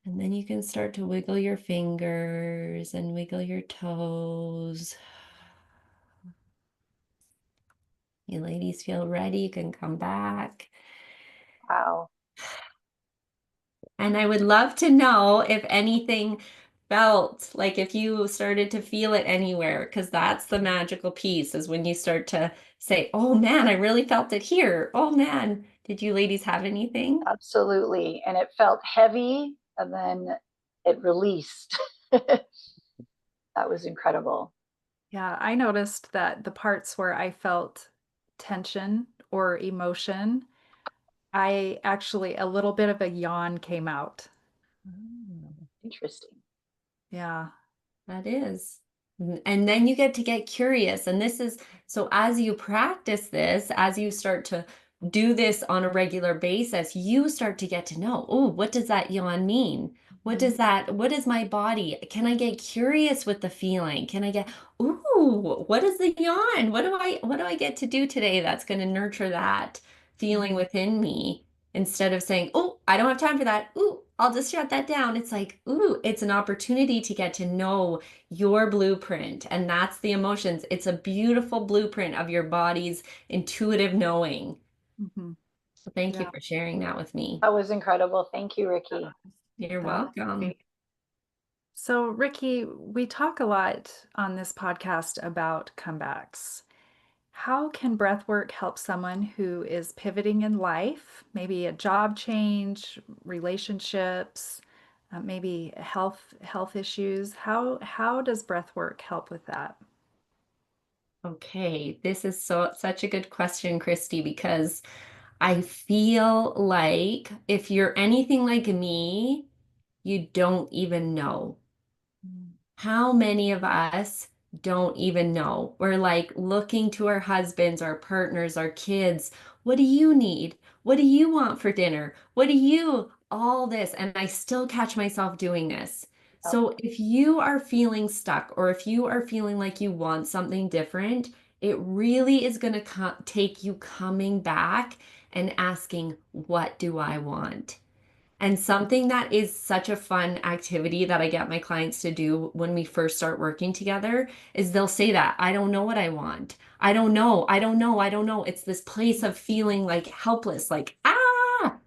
C: And then you can start to wiggle your fingers and wiggle your toes. You ladies feel ready, you can come back.
A: Wow.
C: And I would love to know if anything felt like if you started to feel it anywhere, because that's the magical piece is when you start to say, oh man, I really felt it here. Oh man, did you ladies have anything?
A: Absolutely. And it felt heavy and then it released. That was incredible.
B: Yeah, I noticed that the parts where I felt tension or emotion, I actually, a little bit of a yawn came out.
A: Interesting.
B: Yeah.
C: That is. And then you get to get curious. And this is so as you practice this, as you start to do this on a regular basis, you start to get to know, oh, what does that yawn mean? What is my body? Can I get curious with the feeling? Can I get, ooh, what is the yawn? What do I get to do today that's going to nurture that feeling within me? Instead of saying, oh, I don't have time for that. Ooh, I'll just shut that down. It's like, ooh, it's an opportunity to get to know your blueprint. And that's the emotions. It's a beautiful blueprint of your body's intuitive knowing.
B: Hmm.
C: So thank you
B: Yeah.
C: for sharing that with me.
A: That was incredible. Thank you, Rikki.
C: You're
B: That was
C: welcome.
B: great. So, Rikki, we talk a lot on this podcast about comebacks. How can breathwork help someone who is pivoting in life, maybe a job change, relationships, maybe health issues? How does breathwork help with that?
C: Okay, this is such a good question, Christy, because I feel like if you're anything like me, you don't even know.
B: Mm.
C: How many of us don't even know? We're like looking to our husbands, our partners, our kids. What do you need? What do you want for dinner? What do you, all this? And I still catch myself doing this.
A: Yep.
C: So if you are feeling stuck or if you are feeling like you want something different, it really is going to take you coming back and asking, what do I want? And something that is such a fun activity that I get my clients to do when we first start working together is they'll say that, I don't know what I want. I don't know. I don't know. I don't know. It's this place of feeling like helpless, like, ah.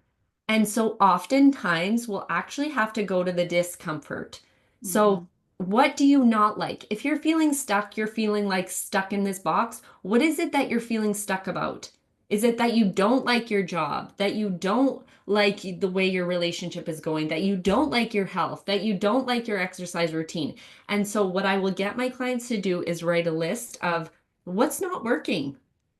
C: And so oftentimes we'll actually have to go to the discomfort.
A: Mm-hmm.
C: So, what do you not like? If you're feeling stuck, you're feeling like stuck in this box, what is it that you're feeling stuck about? Is it that you don't like your job, that you don't like the way your relationship is going, that you don't like your health, that you don't like your exercise routine? And so, what I will get my clients to do is write a list of what's not working.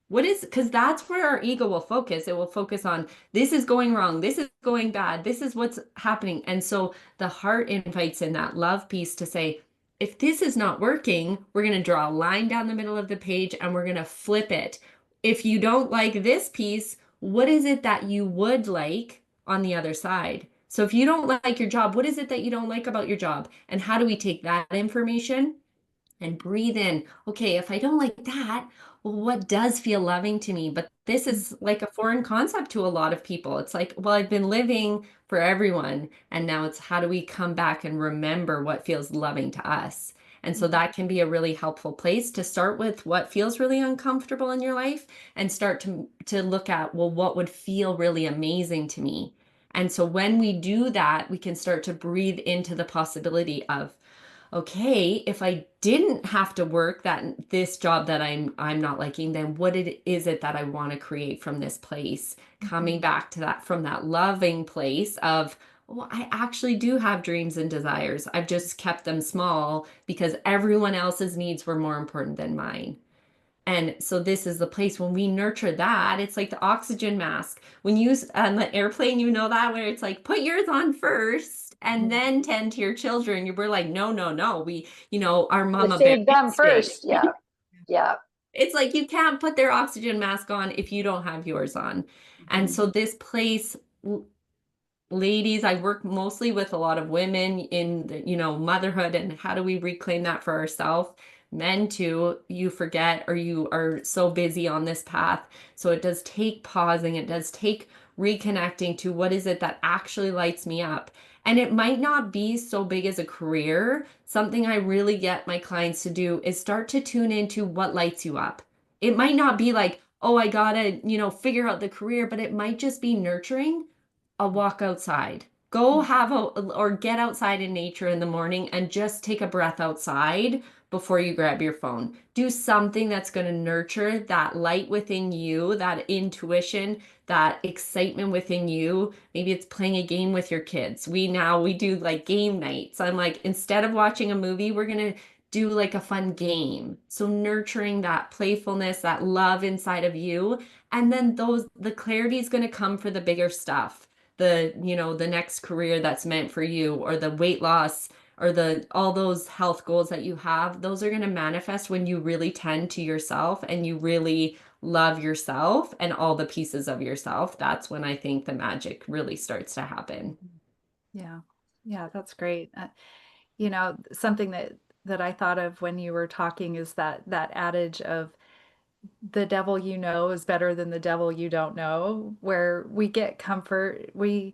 C: What is, because that's where our ego will focus. It will focus on this is going wrong, this is going bad, this is what's happening. And so the heart invites in that love piece to say, if this is not working, we're going to draw a line down the middle of the page and we're going to flip it. If you don't like this piece, what is it that you would like on the other side? So if you don't like your job, what is it that you don't like about your job? And how do we take that information and breathe in? Okay, if I don't like that, well, what does feel loving to me? But this is like a foreign concept to a lot of people. It's like, well, I've been living for everyone, and now it's how do we come back and remember what feels loving to us? And so that can be a really helpful place to start with what feels really uncomfortable in your life and start to look at, well, what would feel really amazing to me? And so when we do that, we can start to breathe into the possibility of, okay, if I didn't have to work this job that I'm not liking, then is it that I want to create from this place? Coming
A: Mm-hmm.
C: back to that from that loving place of, well, I actually do have dreams and desires. I've just kept them small because everyone else's needs were more important than mine. And so this is the place when we nurture that. It's like the oxygen mask. When you on the airplane, you know that where it's like put yours on first and then tend to your children. You were like, no, no, no. Our
A: To
C: mama bear
A: save them
C: instinct.
A: first. Yeah. Yeah.
C: It's like you can't put their oxygen mask on if you don't have yours on. And
A: Mm-hmm.
C: so this place, ladies, I work mostly with a lot of women in motherhood and how do we reclaim that for ourselves. Men too, you forget or you are so busy on this path. So it does take pausing, it does take reconnecting to what is it that actually lights me up. And it might not be so big as a career. Something I really get my clients to do is start to tune into what lights you up. It might not be like, oh, I gotta, figure out the career, but it might just be nurturing a walk outside. Go have a or get outside in nature in the morning and just take a breath outside before you grab your phone. Do something that's going to nurture that light within you, that intuition, that excitement within you. Maybe it's playing a game with your kids. We do like game nights. I'm like, instead of watching a movie, we're going to do like a fun game. So nurturing that playfulness, that love inside of you, and then the clarity is going to come for the bigger stuff, the next career that's meant for you, or the weight loss, or the all those health goals that you have. Those are going to manifest when you really tend to yourself and you really love yourself and all the pieces of yourself. That's when I think the magic really starts to happen.
B: Yeah. Yeah, that's great. Something that I thought of when you were talking is that adage of the devil you know is better than the devil you don't know, where we get comfort. We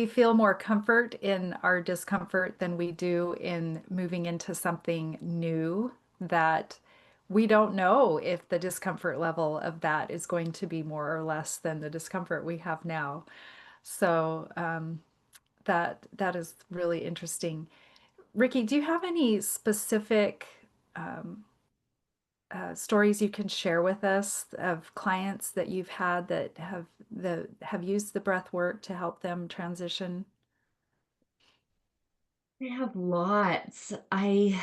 B: feel more comfort in our discomfort than we do in moving into something new that we don't know if the discomfort level of that is going to be more or less than the discomfort we have now. So that is really interesting. Rikki, do you have any specific stories you can share with us of clients that you've had that have used the breath work to help them transition?
C: I have lots. I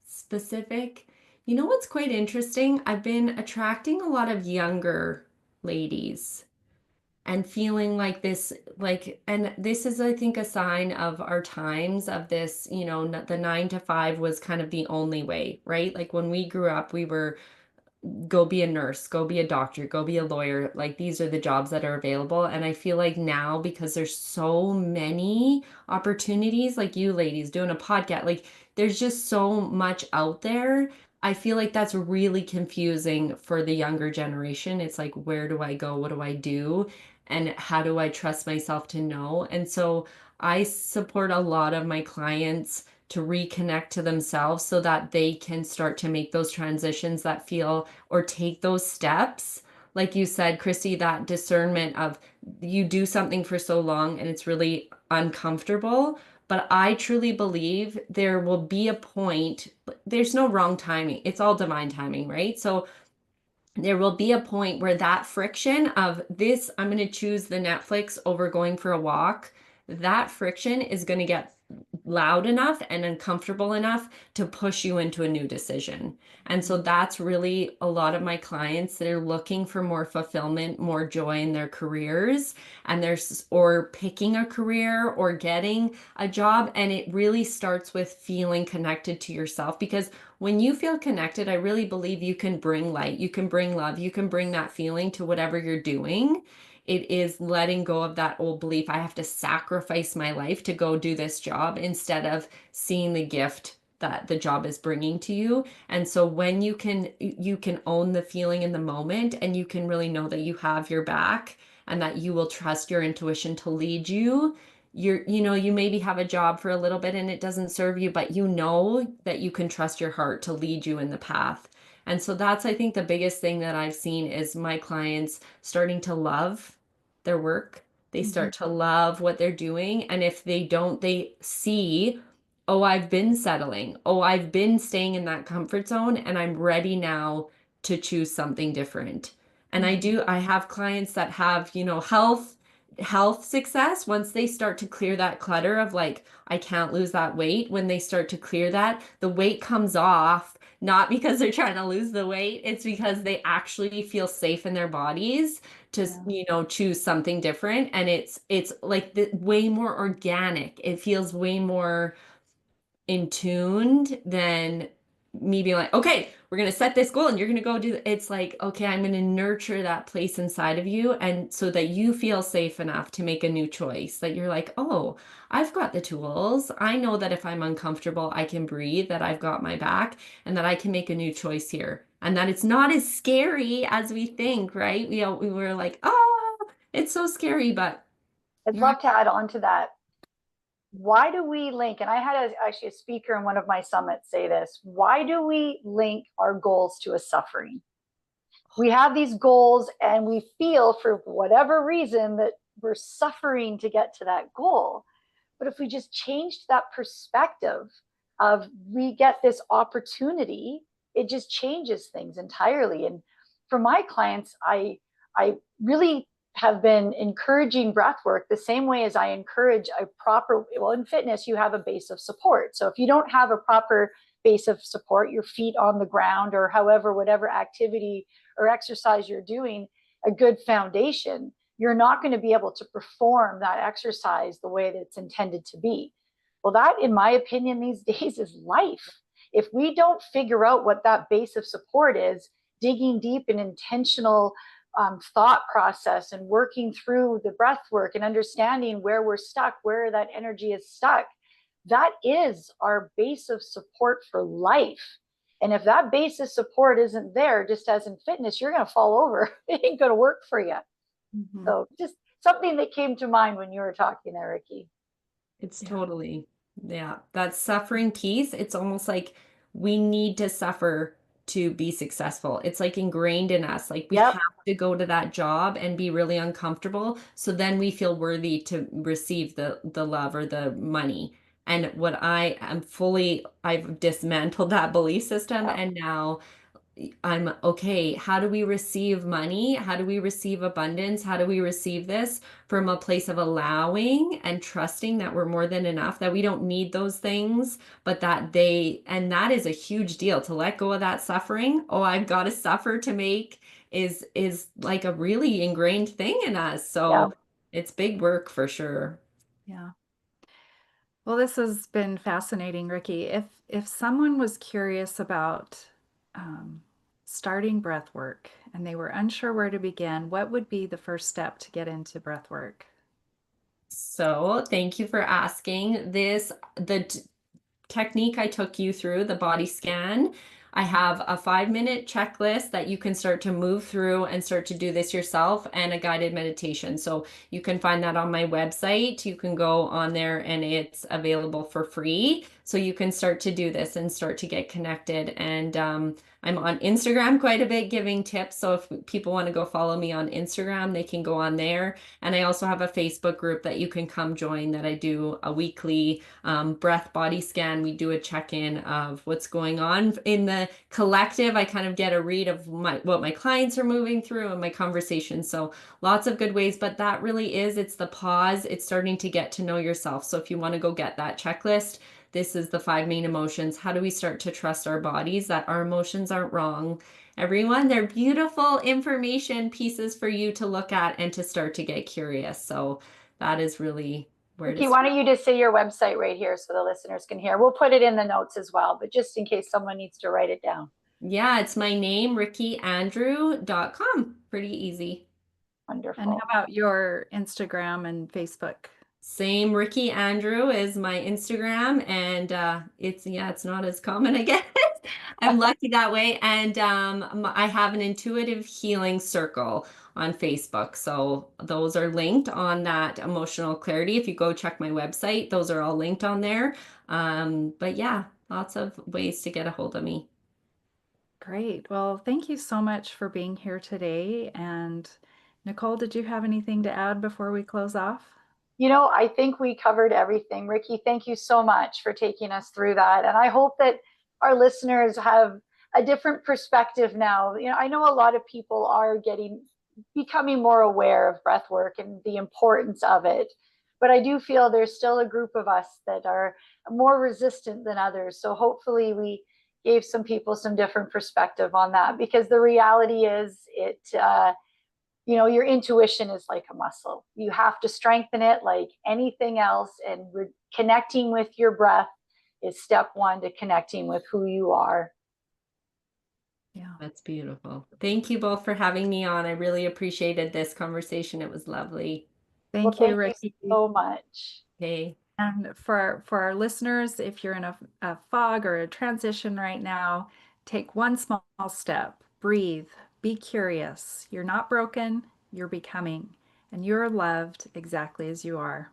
C: specific. You know what's quite interesting? I've been attracting a lot of younger ladies and feeling like this, like, and this is, I think, a sign of our times of this, the 9 to 5 was kind of the only way, right? Like when we grew up, we were go be a nurse, go be a doctor, go be a lawyer. Like these are the jobs that are available. And I feel like now, because there's so many opportunities, like you ladies doing a podcast, like there's just so much out there. I feel like that's really confusing for the younger generation. It's like, where do I go? What do I do? And how do I trust myself to know? And so I support a lot of my clients to reconnect to themselves so that they can start to make those transitions that feel or take those steps. Like you said, Christy, that discernment of you do something for so long and it's really uncomfortable. But I truly believe there will be a point, there's no wrong timing. It's all divine timing, right? So there will be a point where that friction of this, I'm going to choose the Netflix over going for a walk, that friction is going to get loud enough and uncomfortable enough to push you into a new decision. And so that's really a lot of my clients that are looking for more fulfillment, more joy in their careers, and there's or picking a career or getting a job. And it really starts with feeling connected to yourself, because when you feel connected, I really believe you can bring light, you can bring love, you can bring that feeling to whatever you're doing. It is letting go of that old belief, I have to sacrifice my life to go do this job, instead of seeing the gift that the job is bringing to you. And so when you can own the feeling in the moment, and you can really know that you have your back and that you will trust your intuition to lead you. You maybe have a job for a little bit and it doesn't serve you, but you know that you can trust your heart to lead you in the path. And so that's, I think, the biggest thing that I've seen is my clients starting to love their work. They
A: Mhm.
C: start to love what they're doing. And if they don't, they see, oh, I've been settling. Oh, I've been staying in that comfort zone and I'm ready now to choose something different. And
A: Mhm.
C: I have clients that have, health success. Once they start to clear that clutter of like, I can't lose that weight, when they start to clear that, the weight comes off, not because they're trying to lose the weight, it's because they actually feel safe in their bodies to,
A: Yeah.
C: choose something different. And it's like way more organic. It feels way more in tuned than me being like, okay, we're going to set this goal and you're going to go do it's like, okay, I'm going to nurture that place inside of you. And so that you feel safe enough to make a new choice, that you're like, oh, I've got the tools. I know that if I'm uncomfortable, I can breathe, that I've got my back, and that I can make a new choice here. And that it's not as scary as we think, right? We were like, oh, it's so scary, but
A: I'd
C: you're
A: love to add on to that. Why do we link, and I had actually a speaker in one of my summits say this, why do we link our goals to a suffering? We have these goals and we feel for whatever reason that we're suffering to get to that goal. But if we just changed that perspective of we get this opportunity, it just changes things entirely. And for my clients, I really have been encouraging breath work the same way as I encourage a proper, well, in fitness, you have a base of support. So if you don't have a proper base of support, your feet on the ground, or however, whatever activity or exercise you're doing, a good foundation, you're not going to be able to perform that exercise the way that it's intended to be. Well, that, in my opinion, these days is life. If we don't figure out what that base of support is, digging deep in intentional thought process and working through the breath work and understanding where we're stuck, where that energy is stuck, that is our base of support for life. And if that base of support isn't there, just as in fitness, you're going to fall over. It ain't going to work for you.
C: Mhm.
A: So just something that came to mind when you were talking there, Rikki.
C: It's
B: Yeah.
C: totally, yeah, that suffering piece. It's almost like we need to suffer to be successful. It's like ingrained in us. Like we
A: Yep.
C: have to go to that job and be really uncomfortable. So then we feel worthy to receive the love or the money. And what I am fully, I've dismantled that belief system.
A: Yep.
C: And now I'm okay. How do we receive money? How do we receive abundance? How do we receive this from a place of allowing and trusting that we're more than enough, that we don't need those things, but and that is a huge deal to let go of that suffering. Oh, I've got to suffer to make is like a really ingrained thing in us.
A: Yeah.
C: So it's big work for sure.
B: Yeah. Well, this has been fascinating, Rikki. If someone was curious about um, starting breath work and they were unsure where to begin, what would be the first step to get into breath work?
C: So thank you for asking this. The technique I took you through, the body scan, I have a 5-minute checklist that you can start to move through and start to do this yourself, and a guided meditation. So you can find that on my website. You can go on there and it's available for free. So you can start to do this and start to get connected. And I'm on Instagram quite a bit giving tips. So if people want to go follow me on Instagram, they can go on there. And I also have a Facebook group that you can come join, that I do a weekly breath body scan. We do a check-in of what's going on in the collective. I kind of get a read of what my clients are moving through and my conversations. So lots of good ways, but that really is, it's the pause. It's starting to get to know yourself. So if you want to go get that checklist, this is the 5 main emotions. How do we start to trust our bodies, that our emotions aren't wrong? Everyone, they're beautiful information pieces for you to look at and to start to get curious. So that is really where to
A: Rikki, why
C: start.
A: don't you just say your website right here so the listeners can hear? We'll put it in the notes as well, but just in case someone needs to write it down.
C: Yeah, it's my name, rikkiandrew.com. Pretty easy.
B: And how
A: Wonderful.
B: about your Instagram and Facebook?
C: Same, Rikki Andrew is my Instagram, and it's not as common, I guess. I'm lucky that way. And I have an intuitive healing circle on Facebook. So those are linked on that emotional clarity. If you go check my website, those are all linked on there. But yeah, lots of ways to get a hold of me.
B: Great. Well, thank you so much for being here today. And Nichole, did you have anything to add before we close off?
A: I think we covered everything. Rikki, thank you so much for taking us through that. And I hope that our listeners have a different perspective now. I know a lot of people are becoming more aware of breath work and the importance of it. But I do feel there's still a group of us that are more resistant than others. So hopefully we gave some people some different perspective on that, because the reality is your intuition is like a muscle. You have to strengthen it like anything else. And connecting with your breath is step one to connecting with who you are.
B: Yeah.
C: That's beautiful. Thank you both for having me on. I really appreciated this conversation. It was lovely.
A: Well,
B: Thank you,
A: thank you
B: Rikki.
A: so much.
C: Okay.
B: And for our listeners, if you're in a fog or a transition right now, take one small step, breathe, be curious. You're not broken, you're becoming, and you're loved exactly as you are.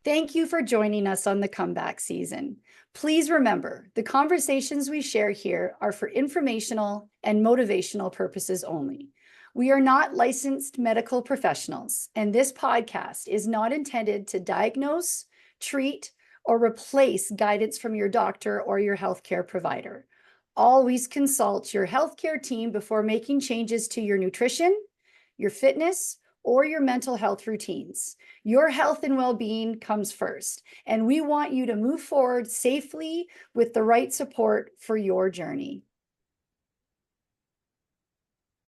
A: Thank you for joining us on the comeback season. Please remember, the conversations we share here are for informational and motivational purposes only. We are not licensed medical professionals, and this podcast is not intended to diagnose, treat, or replace guidance from your doctor or your healthcare provider. Always consult your healthcare team before making changes to your nutrition, your fitness, or your mental health routines. Your health and well-being comes first, and we want you to move forward safely with the right support for your journey.